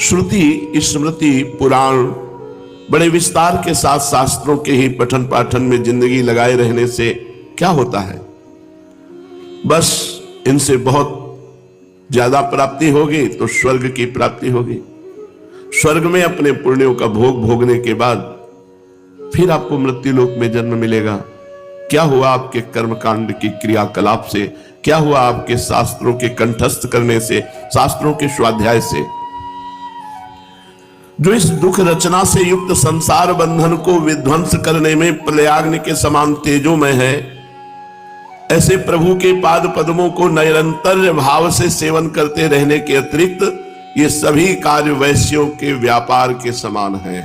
श्रुति, स्मृति, पुराण बड़े विस्तार के साथ शास्त्रों के ही पठन पाठन में जिंदगी लगाए रहने से क्या होता है? बस इनसे बहुत ज्यादा प्राप्ति होगी तो स्वर्ग की प्राप्ति होगी। स्वर्ग में अपने पुण्यों का भोग भोगने के बाद फिर आपको मृत्यु लोक में जन्म मिलेगा। क्या हुआ आपके कर्मकांड की क्रियाकलाप से? क्या हुआ आपके शास्त्रों के कंठस्थ करने से, शास्त्रों के स्वाध्याय से? जो इस दुख रचना से युक्त संसार बंधन को विध्वंस करने में प्रलयाग्नि के समान तेजोमय है, ऐसे प्रभु के पाद पद्मों को निरंतर भाव से सेवन करते रहने के अतिरिक्त ये सभी कार्य वैश्यों के व्यापार के समान है।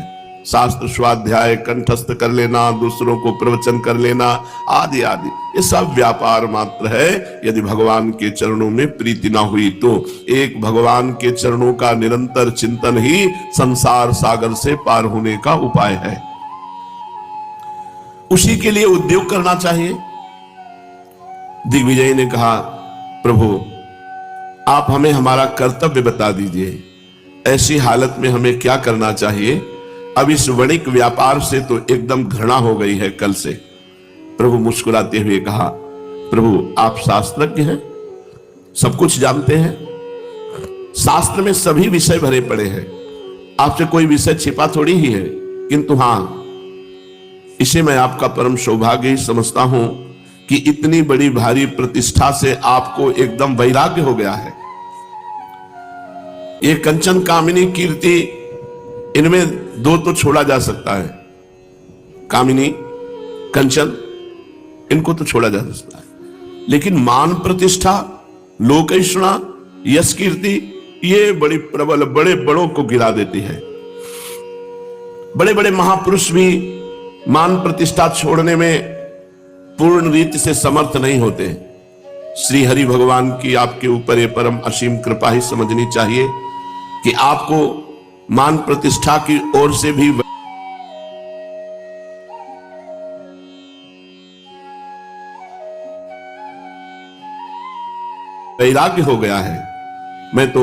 शास्त्र स्वाध्याय कंठस्थ कर लेना, दूसरों को प्रवचन कर लेना आदि आदि, ये सब व्यापार मात्र है। यदि भगवान के चरणों में प्रीति ना हुई तो एक भगवान के चरणों का निरंतर चिंतन ही संसार सागर से पार होने का उपाय है। उसी के लिए उद्योग करना चाहिए। दिग्विजय ने कहा, प्रभु आप हमें हमारा कर्तव्य बता दीजिए, ऐसी हालत में हमें क्या करना चाहिए? अब इस वणिक व्यापार से तो एकदम घृणा हो गई है कल से। प्रभु मुस्कुराते हुए कहा, प्रभु आप शास्त्रज्ञ हैं, सब कुछ जानते हैं, शास्त्र में सभी विषय भरे पड़े हैं, आपसे कोई विषय छिपा थोड़ी ही है। किंतु हां, इसे मैं आपका परम सौभाग्य ही समझता हूं कि इतनी बड़ी भारी प्रतिष्ठा से आपको एकदम वैराग्य हो गया है। ये कंचन, कामिनी, कीर्ति, इनमें दो तो छोड़ा जा सकता है। कामिनी, कंचन, इनको तो छोड़ा जा सकता है, लेकिन मान प्रतिष्ठा, लोकैषणा, यश कीर्ति, ये बड़ी प्रबल, बड़े बड़ों को गिरा देती है। बड़े बड़े महापुरुष भी मान प्रतिष्ठा छोड़ने में पूर्ण रीति से समर्थ नहीं होते। श्री हरि भगवान की आपके ऊपर ये परम असीम कृपा ही समझनी चाहिए कि आपको मान प्रतिष्ठा की ओर से भी वैराग्य हो गया है। मैं तो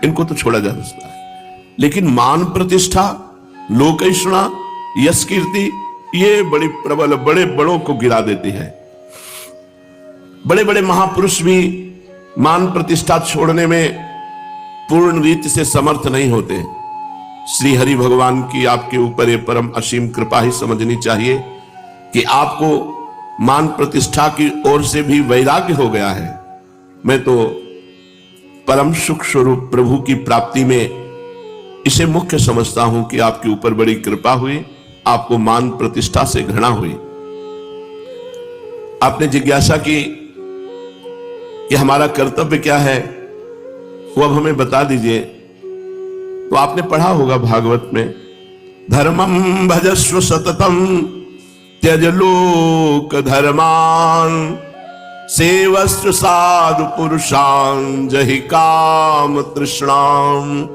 इनको तो छोड़ा जा सकता है, लेकिन मान प्रतिष्ठा, लोकैषणा, यश कीर्ति, ये बड़ी प्रबल, बड़े बड़ों को गिरा देती है। बड़े बड़े महापुरुष भी मान प्रतिष्ठा छोड़ने में पूर्ण रीति से समर्थ नहीं होते। श्री हरि भगवान की आपके ऊपर ये परम असीम कृपा ही समझनी चाहिए कि आपको मान प्रतिष्ठा की ओर से भी वैराग्य हो गया है। मैं तो परम सुख स्वरूप प्रभु की प्राप्ति में इसे मुख्य समझता हूं कि आपके ऊपर बड़ी कृपा हुई, आपको मान प्रतिष्ठा से घृणा हुई। आपने जिज्ञासा की कि हमारा कर्तव्य क्या है, वो अब हमें बता दीजिए। तो आपने पढ़ा होगा भागवत में, धर्मं भजस्व सततम त्यज लोक धर्मान सेवस्व साधु पुरुषान जहि काम तृष्णाम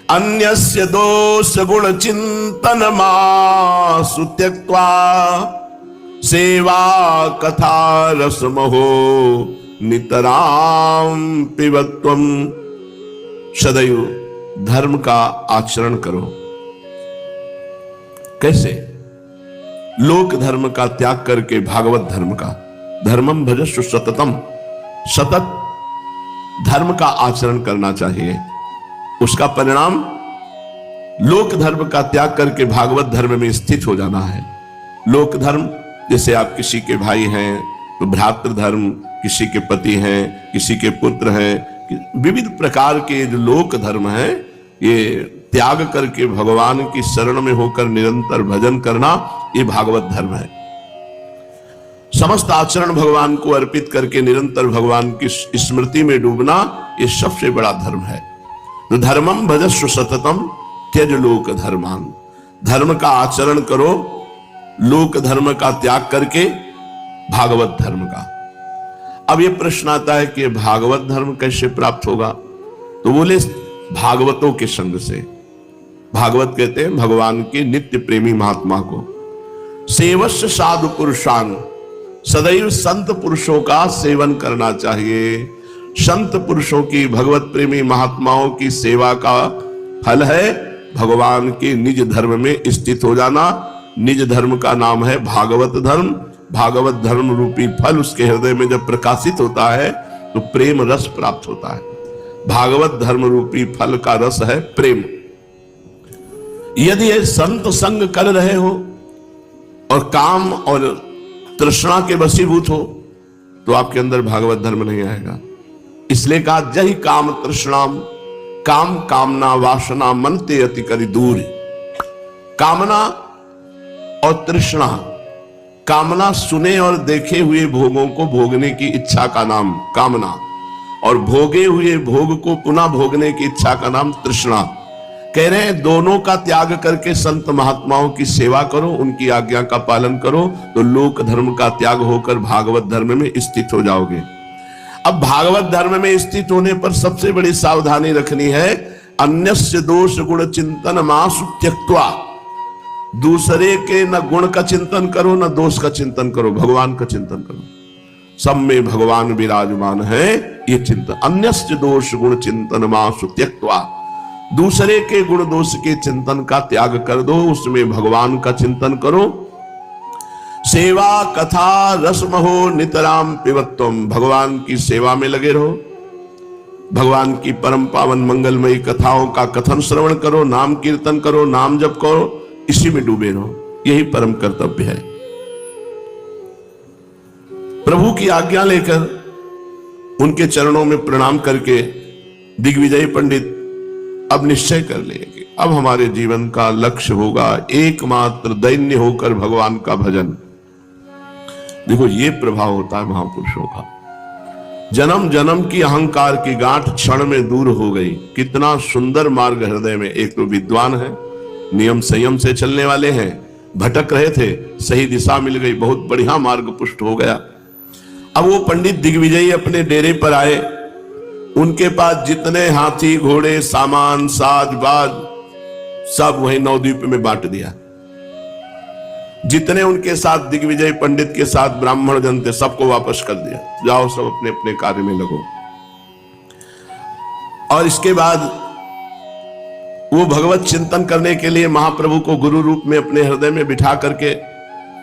अन्यस्य दोष गुण चिंतन मासु त्यक्त्वा सेवा कथा रसमहो नितराम पिबत्वम। सदैव धर्म का आचरण करो। कैसे? लोक धर्म का त्याग करके भागवत धर्म का, धर्मम भजस्व सततम, सतत धर्म का आचरण करना चाहिए। उसका परिणाम लोक धर्म का त्याग करके भागवत धर्म में स्थित हो जाना है। लोक धर्म, जैसे आप किसी के भाई हैं तो भ्रातृ धर्म, किसी के पति हैं, किसी के पुत्र हैं, विविध प्रकार के जो लोक धर्म है, ये त्याग करके भगवान की शरण में होकर निरंतर भजन करना, ये भागवत धर्म है। समस्त आचरण भगवान को अर्पित करके निरंतर भगवान की स्मृति में डूबना, ये सबसे बड़ा धर्म है। तो धर्मम भजस्व सततम त्यज लोक धर्मान, धर्म का आचरण करो, लोक धर्म का त्याग करके भागवत धर्म का। अब ये प्रश्न आता है कि भागवत धर्म कैसे प्राप्त होगा? तो बोले भागवतों के संग से। भागवत कहते हैं भगवान के नित्य प्रेमी महात्मा को। सेवस्य साधु पुरुषान, सदैव संत पुरुषों का सेवन करना चाहिए। संत पुरुषों की, भगवत प्रेमी महात्माओं की सेवा का फल है भगवान के निज धर्म में स्थित हो जाना। निज धर्म का नाम है भागवत धर्म। भागवत धर्म रूपी फल उसके हृदय में जब प्रकाशित होता है तो प्रेम रस प्राप्त होता है। भागवत धर्म रूपी फल का रस है प्रेम। यदि ये संत संग कर रहे हो और काम और तृष्णा के वशीभूत हो तो आपके अंदर भागवत धर्म नहीं आएगा। इसलिए कहा जहि काम तृष्णाम, काम कामना वासना मनते अति करी दूर। कामना और तृष्णा, कामना सुने और देखे हुए भोगों को भोगने की इच्छा का नाम कामना, और भोगे हुए भोग को पुनः भोगने की इच्छा का नाम तृष्णा। कह रहे हैं दोनों का त्याग करके संत महात्माओं की सेवा करो, उनकी आज्ञा का पालन करो तो लोक धर्म का त्याग होकर भागवत धर्म में स्थित हो जाओगे। अब भागवत धर्म में स्थित होने पर सबसे बड़ी सावधानी रखनी है, अन्यस्य दोष गुण चिंतन मासु त्यक्त्वा। दूसरे के न गुण का चिंतन करो न दोष का चिंतन करो, भगवान का चिंतन करो। सब में भगवान विराजमान है ये चिंतन। अन्यस्य दोष गुण चिंतन मासु त्यक्त्वा, दूसरे के गुण दोष के चिंतन का त्याग कर दो, उसमें भगवान का चिंतन करो। सेवा कथा रसमहो नितराम पिबत्वम, भगवान की सेवा में लगे रहो। भगवान की परम पावन मंगलमयी कथाओं का कथन श्रवण करो, नाम कीर्तन करो, नाम जप करो, इसी में डूबे रहो। यही परम कर्तव्य है। प्रभु की आज्ञा लेकर उनके चरणों में प्रणाम करके दिग्विजय पंडित अब निश्चय कर लेंगे, अब हमारे जीवन का लक्ष्य होगा एकमात्र दैन्य होकर भगवान का भजन। देखो ये प्रभाव होता है महापुरुषों का। जन्म जन्म की अहंकार की गांठ क्षण में दूर हो गई। कितना सुंदर मार्ग हृदय में। एक तो विद्वान है, नियम संयम से चलने वाले हैं, भटक रहे थे, सही दिशा मिल गई, बहुत बढ़िया मार्ग पुष्ट हो गया। अब वो पंडित दिग्विजयी अपने डेरे पर आए। उनके पास जितने हाथी घोड़े सामान साज बाज सब वहीं नवद्वीप में बांट दिया। जितने उनके साथ दिग्विजय पंडित के साथ ब्राह्मण जन थे सबको वापस कर दिया, जाओ सब अपने अपने कार्य में लगो। और इसके बाद वो भगवत चिंतन करने के लिए महाप्रभु को गुरु रूप में अपने हृदय में बिठा करके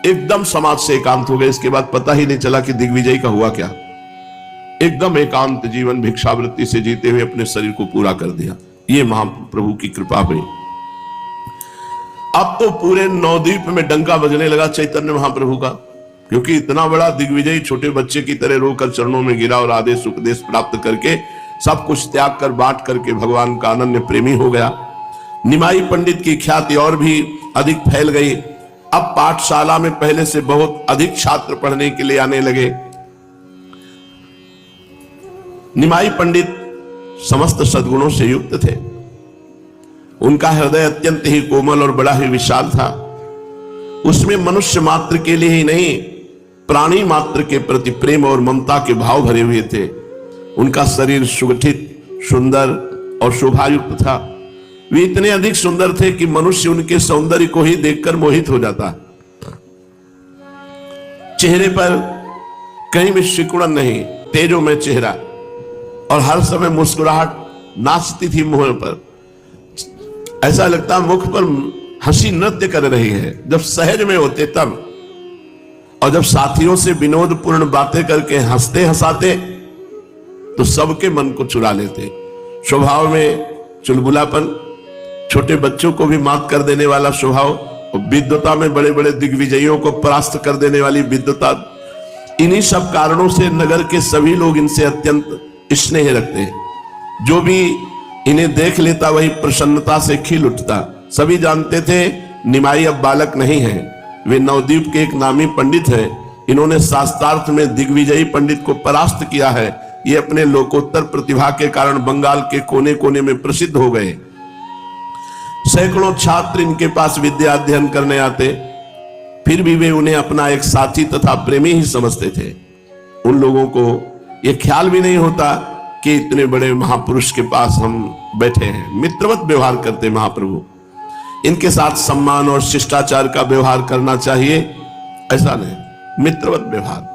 एकदम समाज से एकांत हो गए। इसके बाद पता ही नहीं चला कि दिग्विजय का हुआ क्या। एकदम एकांत जीवन भिक्षावृत्ति से जीते हुए अपने शरीर को पूरा कर दिया। ये महाप्रभु की कृपा हुई। अब तो पूरे नवद्वीप में डंका बजने लगा चैतन्य महाप्रभु का, क्योंकि इतना बड़ा दिग्विजय छोटे बच्चे की तरह रोकर चरणों में गिरा और आदेश उपदेश प्राप्त करके सब कुछ त्याग कर बांट करके भगवान का अनन्य प्रेमी हो गया। निमाई पंडित की ख्याति और भी अधिक फैल गई। अब पाठशाला में पहले से बहुत अधिक छात्र पढ़ने के लिए आने लगे। निमाई पंडित समस्त सद्गुणों से युक्त थे। उनका हृदय अत्यंत ही कोमल और बड़ा ही विशाल था। उसमें मनुष्य मात्र के लिए ही नहीं, प्राणी मात्र के प्रति प्रेम और ममता के भाव भरे हुए थे। उनका शरीर सुगठित, सुंदर और शोभायुक्त था। वे इतने अधिक सुंदर थे कि मनुष्य उनके सौंदर्य को ही देखकर मोहित हो जाता। चेहरे पर कहीं भी सिकुड़न नहीं, तेजोमय चेहरा, और हर समय मुस्कुराहट नाचती थी मुंह पर। ऐसा लगता मुख पर हंसी नृत्य कर रही है जब सहज में होते तब। और जब साथियों से विनोदपूर्ण बातें करके हंसते हंसाते तो सबके मन को चुरा लेते। स्वभाव में चुलबुलापन, छोटे बच्चों को भी मात कर देने वाला स्वभाव, और विद्वता में बड़े बड़े दिग्विजयों को परास्त कर देने वाली विद्वता। इन्हीं सब कारणों से नगर के सभी लोग इनसे अत्यंत स्नेह रखते हैं। जो भी इन्हें देख लेता वही प्रसन्नता से खिल उठता। सभी जानते थे निमाई अब बालक नहीं है, वे नवद्वीप के एक नामी पंडित हैं। इन्होंने शास्त्रार्थ में दिग्विजयी पंडित को परास्त किया है। ये अपने लोकोत्तर प्रतिभा के कारण बंगाल के कोने कोने में प्रसिद्ध हो गए। सैकड़ों छात्र इनके पास विद्या अध्ययन करने आते, फिर भी वे उन्हें अपना एक साथी तथा प्रेमी ही समझते थे। उन लोगों को यह ख्याल भी नहीं होता कि इतने बड़े महापुरुष के पास हम बैठे हैं। मित्रवत व्यवहार करते महाप्रभु। इनके साथ सम्मान और शिष्टाचार का व्यवहार करना चाहिए, ऐसा नहीं, मित्रवत व्यवहार।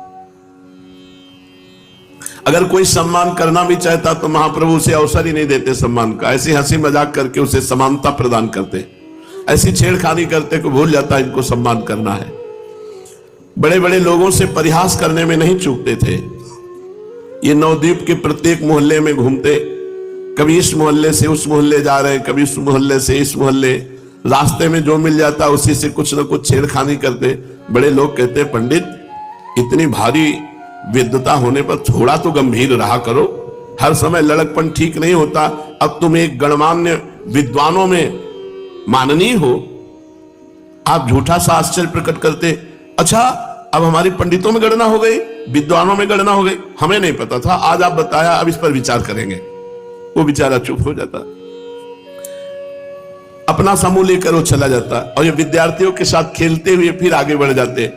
अगर कोई सम्मान करना भी चाहता तो महाप्रभु उसे अवसर ही नहीं देते सम्मान का, ऐसी हंसी मजाक करके उसे समानता प्रदान करते, ऐसी छेड़खानी करते को भूल जाता इनको सम्मान करना है। बड़े बड़े लोगों से परिहास करने में नहीं चूकते थे। ये नवद्वीप के प्रत्येक मोहल्ले में घूमते, कभी इस मोहल्ले से उस मोहल्ले जा रहे, कभी उस मोहल्ले से इस मोहल्ले, रास्ते में जो मिल जाता उसी से कुछ न कुछ छेड़खानी करते। बड़े लोग कहते पंडित इतनी भारी विद्वता होने पर थोड़ा तो गंभीर रहा करो, हर समय लड़कपन ठीक नहीं होता। अब तुम एक गणमान्य विद्वानों में माननीय हो, आप झूठा सा आश्चर्य प्रकट करते। अच्छा अब हमारी पंडितों में गणना हो गई, विद्वानों में गणना हो गई, हमें नहीं पता था, आज आप बताया, अब इस पर विचार करेंगे। वो बेचारा चुप हो जाता, अपना समूह लेकर वो चला जाता और ये विद्यार्थियों के साथ खेलते हुए फिर आगे बढ़ जाते।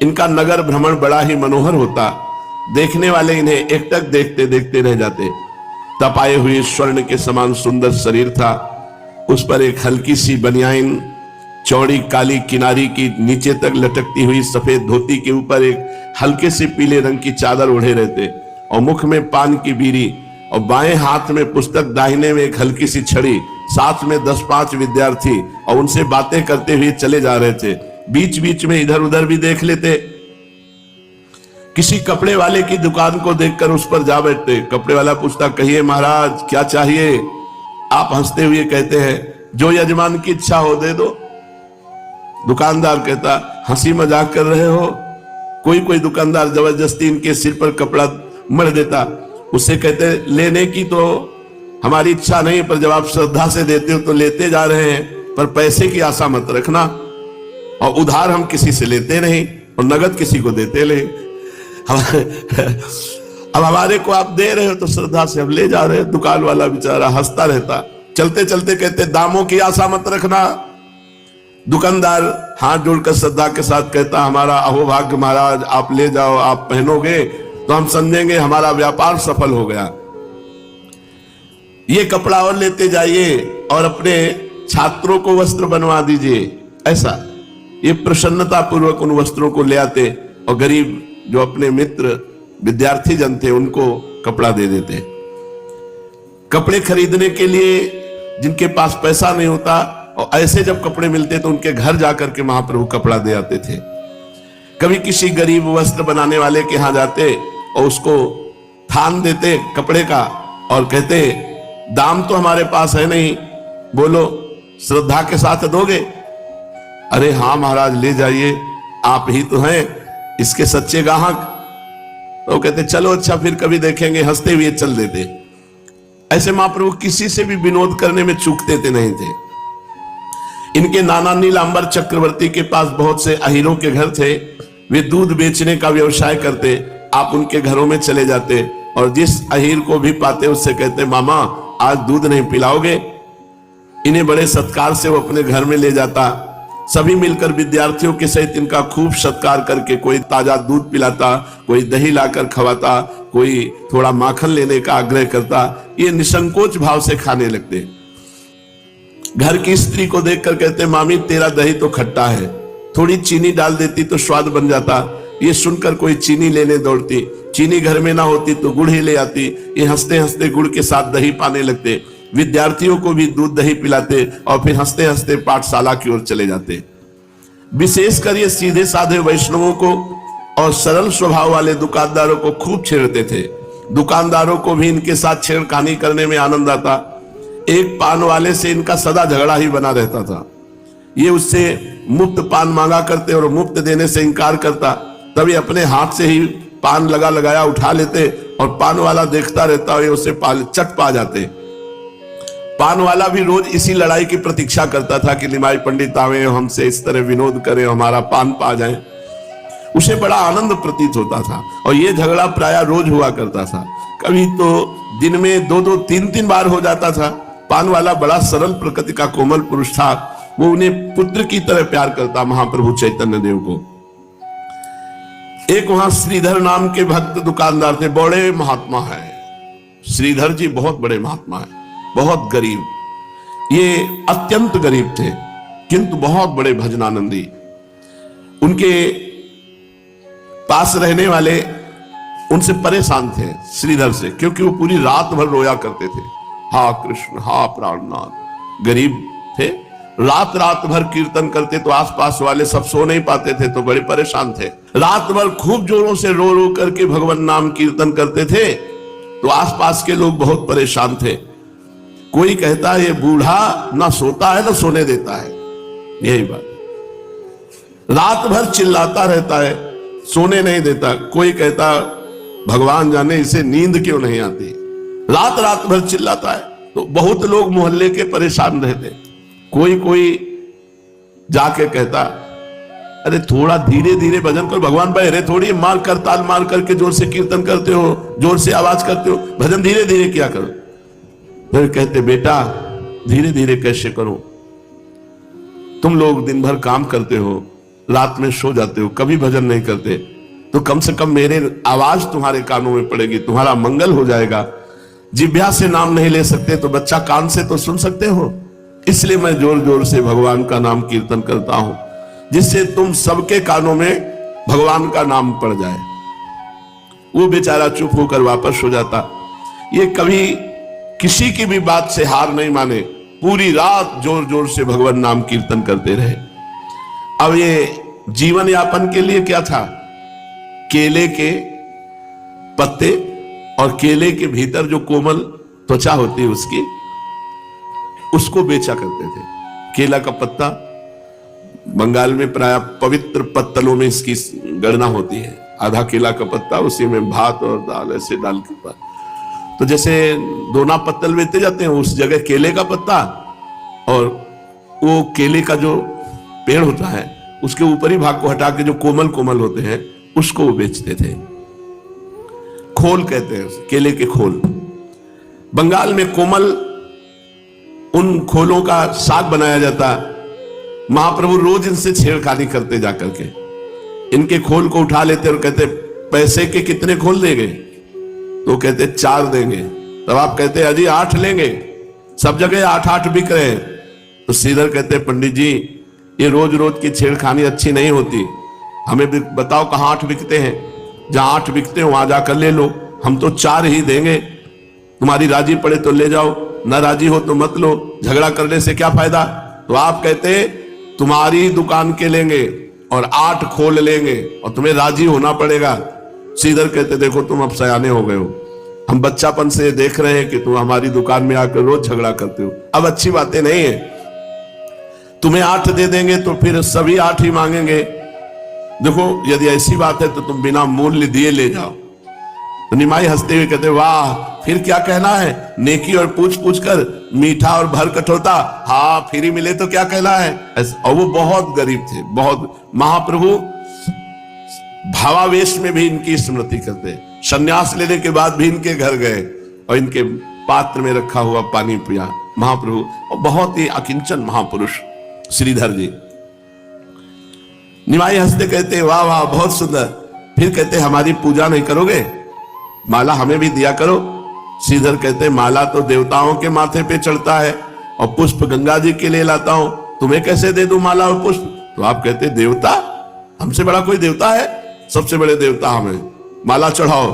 इनका नगर भ्रमण बड़ा ही मनोहर होता, देखने वाले इन्हें एकटक देखते देखते रह जाते। तपाए हुए स्वर्ण के समान सुंदर शरीर था, उस पर एक हल्की सी बनियाइन, चौड़ी काली किनारी की नीचे तक लटकती हुई सफेद धोती के ऊपर एक हल्के से पीले रंग की चादर ओढ़े रहते और मुख में पान की बीड़ी और बाएं हाथ में पुस्तक, दाहिने में एक हल्की सी छड़ी। साथ में 10-5 विद्यार्थी और उनसे बातें करते हुए चले जा रहे थे। बीच बीच में इधर उधर भी देख लेते। किसी कपड़े वाले की दुकान को देखकर उस पर जा बैठते। कपड़े वाला पूछता, कहिए महाराज क्या चाहिए? आप हंसते हुए कहते हैं, जो यजमान की इच्छा हो दे दो। दुकानदार कहता, हंसी मजाक कर रहे हो? कोई कोई दुकानदार जबरदस्ती इनके सिर पर कपड़ा मढ़ देता। उससे कहते, लेने की तो हमारी इच्छा नहीं, पर जब आप श्रद्धा से देते हो तो लेते जा रहे हैं, पर पैसे की आशा मत रखना। और उधार हम किसी से लेते नहीं और नगद किसी को देते नहीं। अब हमारे को आप दे रहे हो तो श्रद्धा से हम ले जा रहे हैं। दुकान वाला बेचारा हंसता रहता। चलते चलते कहते, दामों की आशा मत रखना। दुकानदार हाथ जोड़कर श्रद्धा के साथ कहता, हमारा अहोभाग्य महाराज, आप ले जाओ, आप पहनोगे तो हम समझेंगे हमारा व्यापार सफल हो गया। ये कपड़ा और लेते जाइए और अपने छात्रों को वस्त्र बनवा दीजिए। ऐसा ये प्रसन्नता पूर्वक उन वस्त्रों को ले आते और गरीब जो अपने मित्र विद्यार्थी जन थे उनको कपड़ा दे देते। कपड़े खरीदने के लिए जिनके पास पैसा नहीं होता और ऐसे जब कपड़े मिलते तो उनके घर जाकर के महाप्रभु कपड़ा दे आते थे। कभी किसी गरीब वस्त्र बनाने वाले के यहां जाते और उसको थान देते कपड़े का और कहते, दाम तो हमारे पास है नहीं, बोलो श्रद्धा के साथ दोगे? अरे हाँ महाराज ले जाइए, आप ही तो हैं इसके सच्चे ग्राहक। तो कहते, चलो अच्छा फिर कभी देखेंगे, हंसते हुए चल देते। ऐसे महाप्रभु किसी से भी विनोद करने में चूकते थे नहीं थे। इनके नाना नीलांबर चक्रवर्ती के पास बहुत से अहीरों के घर थे। वे दूध बेचने का व्यवसाय करते। आप उनके घरों में चले जाते और जिस अहीर को भी पाते उससे कहते, मामा आज दूध नहीं पिलाओगे? इन्हें बड़े सत्कार से वो अपने घर में ले जाता। सभी मिलकर विद्यार्थियों के सहित इनका खूब सत्कार करके कोई ताजा दूध पिलाता, कोई दही लाकर खवाता, कोई थोड़ा माखन लेने का आग्रह करता। ये निसंकोच भाव से खाने लगते। घर की स्त्री को देखकर कहते, मामी तेरा दही तो खट्टा है, थोड़ी चीनी डाल देती तो स्वाद बन जाता। ये सुनकर कोई चीनी लेने दौड़ती, चीनी घर में ना होती तो गुड़ ही ले आती। ये हंसते हंसते गुड़ के साथ दही पाने लगते। विद्यार्थियों को भी दूध दही पिलाते और फिर हंसते हंसते पाठशाला की ओर चले जाते। विशेषकर ये सीधे साधे वैष्णवों को और सरल स्वभाव वाले दुकानदारों को खूब छेड़ते थे। दुकानदारों को भी इनके साथ छेड़खानी करने में आनंद आता। एक पान वाले से इनका सदा झगड़ा ही बना रहता था। ये उससे मुफ्त पान मांगा करते और मुफ्त देने से इनकार करता। तभी अपने हाथ से ही पान लगाया उठा लेते और पान वाला देखता रहता और ये उसे चट पा जाते। पान वाला भी रोज इसी लड़ाई की प्रतीक्षा करता था कि निमाई पंडित आवे, हमसे इस तरह विनोद करें, हमारा पान पा जाए। उसे बड़ा आनंद प्रतीत होता था और ये झगड़ा प्रायः रोज हुआ करता था। कभी तो दिन में 2-2, 3-3 बार हो जाता था। पान वाला बड़ा सरल प्रकृति का कोमल पुरुष था। वो उन्हें पुत्र की तरह प्यार करता महाप्रभु चैतन्य देव को। एक वहां श्रीधर नाम के भक्त दुकानदार थे, बड़े महात्मा है। श्रीधर जी बहुत बड़े महात्मा है, बहुत गरीब। ये अत्यंत गरीब थे किंतु बहुत बड़े भजनानंदी। उनके पास रहने वाले उनसे परेशान थे श्रीधर से, क्योंकि वो पूरी रात भर रोया करते थे। हा कृष्ण, हा प्राणनाथ। गरीब थे, रात रात भर कीर्तन करते तो आसपास वाले सब सो नहीं पाते थे, तो बड़े परेशान थे। रात भर खूब जोरों से रो रो करके भगवान नाम कीर्तन करते थे, तो आसपास के लोग बहुत परेशान थे। कोई कहता है ये बूढ़ा ना सोता है ना सोने देता है, यही बात। रात भर चिल्लाता रहता है, सोने नहीं देता। कोई कहता भगवान जाने इसे नींद क्यों नहीं आती, रात रात भर चिल्लाता है। तो बहुत लोग मोहल्ले के परेशान रहते। कोई कोई जाके कहता अरे थोड़ा धीरे धीरे भजन करो, भगवान बहरे थोड़ी, मार कर ताल मार करके जोर से कीर्तन करते हो, जोर से आवाज करते हो, भजन धीरे धीरे क्या करो। फिर कहते बेटा धीरे धीरे कैसे करो, तुम लोग दिन भर काम करते हो, रात में सो जाते हो, कभी भजन नहीं करते, तो कम से कम मेरे आवाज तुम्हारे कानों में पड़ेगी, तुम्हारा मंगल हो जाएगा। जिह्वा से नाम नहीं ले सकते तो बच्चा कान से तो सुन सकते हो, इसलिए मैं जोर जोर से भगवान का नाम कीर्तन करता हूं, जिससे तुम सबके कानों में भगवान का नाम पड़ जाए। वो बेचारा चुप होकर वापस हो जाता। ये कभी किसी की भी बात से हार नहीं माने, पूरी रात जोर जोर से भगवान नाम कीर्तन करते रहे। अब ये जीवन यापन के लिए क्या था, केले के पत्ते और केले के भीतर जो कोमल त्वचा होती है उसकी, उसको बेचा करते थे। केला का पत्ता बंगाल में प्राय पवित्र पत्तलों में इसकी गणना होती है। आधा केला का पत्ता, उसी में भात और दाल ऐसे डाल के, तो जैसे दोना पत्तल बेचते जाते हैं उस जगह केले का पत्ता, और वो केले का जो पेड़ होता है उसके ऊपरी भाग को हटा के जो कोमल कोमल होते हैं उसको वो बेचते थे। खोल कहते हैं उसे, केले के खोल। बंगाल में कोमल उन खोलों का साग बनाया जाता। महाप्रभु रोज इनसे छेड़खानी करते जाकर के, इनके खोल को उठा लेते और कहते पैसे के कितने खोल देंगे, तो कहते 4 देंगे। तब आप कहते अजी 8 लेंगे, सब जगह 8-8 बिक रहे हैं। तो श्रीधर कहते पंडित जी ये रोज रोज की छेड़खानी अच्छी नहीं होती, हमें बताओ कहां 8 बिकते हैं, जहां 8 बिकते हो वहां जाकर ले लो, हम तो 4 ही देंगे, तुम्हारी राजी पड़े तो ले जाओ, ना राजी हो तो मत लो, झगड़ा करने से क्या फायदा। तो आप कहते तुम्हारी दुकान के लेंगे और 8 खोल लेंगे और तुम्हें राजी होना पड़ेगा। श्रीधर कहते देखो तुम अब सयाने हो गए हो, हम बच्चापन से देख रहे हैं कि तुम हमारी दुकान में आकर रोज झगड़ा करते हो, अब अच्छी बातें नहीं है। तुम्हें 8 दे देंगे तो फिर सभी 8 ही मांगेंगे, देखो यदि ऐसी बात है तो तुम बिना मूल्य दिए ले जाओ। तो निमाई हंसते हुए कहते वाह फिर क्या कहना है, नेकी और पूछ पूछ कर मीठा और भर कठोता, हाँ फ्री मिले तो क्या कहना है। और वो बहुत गरीब थे, बहुत। महाप्रभु भावावेश में भी इनकी स्मृति करते, संन्यास लेने के बाद भी इनके घर गए और इनके पात्र में रखा हुआ पानी पिया महाप्रभु। और बहुत ही अकिंचन महापुरुष श्रीधर जी। निमाई हंसते कहते वाह वाह बहुत सुंदर। फिर कहते हमारी पूजा नहीं करोगे, माला हमें भी दिया करो। श्रीधर कहते माला तो देवताओं के माथे पे चढ़ता है और पुष्प गंगा जी के लिए लाता हूं, तुम्हें कैसे दे दूं माला और पुष्प। तो आप कहते देवता, हमसे बड़ा कोई देवता है, सबसे बड़े देवता हमें, माला चढ़ाओ।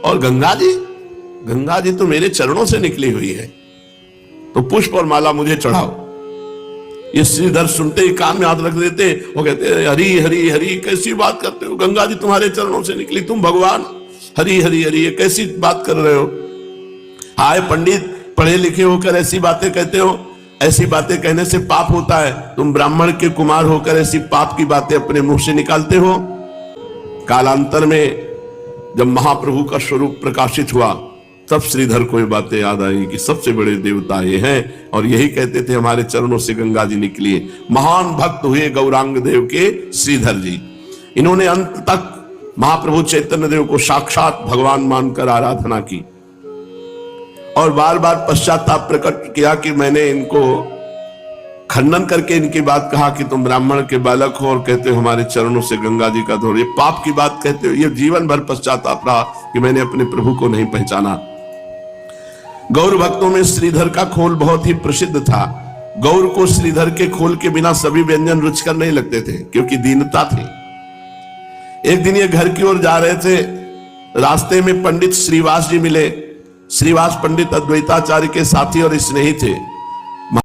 और गंगा जी तो मेरे चरणों से निकली हुई है, तो पुष्प और माला मुझे चढ़ाओ। ये श्रीधर सुनते ही कान में हाथ रख देते, वो कहते हरी हरी हरी कैसी बात करते हो, गंगा जी तुम्हारे चरणों से निकली, तुम भगवान, हरी हरी हरी ये कैसी बात कर रहे हो। हाय पंडित, पढ़े लिखे होकर ऐसी बातें कहते हो, ऐसी बातें कहने से पाप होता है, तुम ब्राह्मण के कुमार होकर ऐसी पाप की बातें अपने मुंह से निकालते हो। कालांतर में जब महाप्रभु का स्वरूप प्रकाशित हुआ तब श्रीधर को ये बातें याद आई कि सबसे बड़े देवता ये हैं, और यही कहते थे हमारे चरणों से गंगा जी निकली है। महान भक्त हुए गौरांग देव के श्रीधर जी। इन्होंने अंत तक महाप्रभु चैतन्य देव को साक्षात भगवान मानकर आराधना की और बार बार पश्चाताप प्रकट किया कि मैंने इनको खंडन करके इनकी बात कहा कि तुम ब्राह्मण के बालक हो और कहते हो हमारे चरणों से गंगा जी का धोर, ये पाप की बात कहते हो। ये जीवन भर पश्चाताप रहा कि मैंने अपने प्रभु को नहीं पहचाना। गौर भक्तों में श्रीधर का खोल बहुत ही प्रसिद्ध था। गौर को श्रीधर के खोल के बिना सभी व्यंजन रुचिकर नहीं लगते थे, क्योंकि दीनता थी। एक दिन ये घर की ओर जा रहे थे रास्ते में पंडित श्रीवास जी मिले। श्रीवास पंडित अद्वैताचार्य के साथी और स्नेही थे।